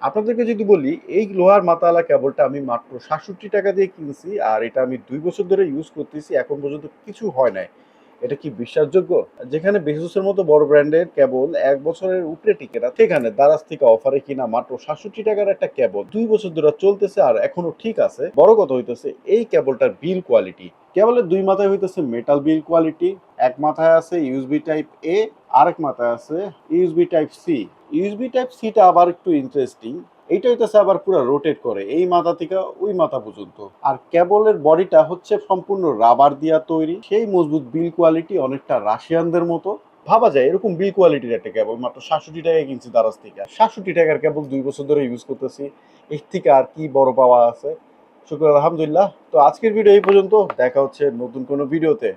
আপনাদেরকে যদি বলি এই লোহার মাথাওয়ালা কেবলটা আমি মাত্র ৬৭ টাকা দিয়ে কিনছি, আর এটা আমি ২ বছর ধরে ইউজ করতেছি, এখন পর্যন্ত কিছু হয় নাই। এটা কি বিশ্বাসযোগ্য? যেখানে বেসুসের মতো বড় ব্র্যান্ডের কেবল ১ বছরের উপরে টিকে না, সেখানে দারাজ থেকে অফারে কিনা মাত্র ৬৭ টাকার একটা কেবল ২ বছর ধরে চলতেছে আর এখনো ঠিক আছে। বড় কথা হইতেছে এই কেবলটার বিল কোয়ালিটি। কেবলের দুই মাথায় হইতেছে মেটাল বিল কোয়ালিটি, এক মাথায় আছে ইউএসবি টাইপ এ, আরেক মাথায় আছে USB type C. USB type সিটা আবার একটু ইন্টারেস্টিং, এইটা হইতেছে আবার পুরো রোটেট করে এই মাথা থেকে ওই মাথা পর্যন্ত। আর কেবলের বডিটা হচ্ছে সম্পূর্ণ রাবার দিয়া তৈরি, সেই মজবুত বিল কোয়ালিটি, অনেকটা রাশিয়ানদের মতো। ভাবা যায় এরকম বিল কোয়ালিটির একটা কেবল মাত্র ৬৭ টাকায় কিনছি দারাজ থেকে। ৬৭ টাকার কেবল ২ বছর ধরে ইউজ করতেছি, এর থেকে আর কি বড় পাওয়া আছে? শুক্র আলহামদুলিল্লাহ। তো আজকের ভিডিও এই পর্যন্ত, দেখা হচ্ছে নতুন কোনো ভিডিওতে।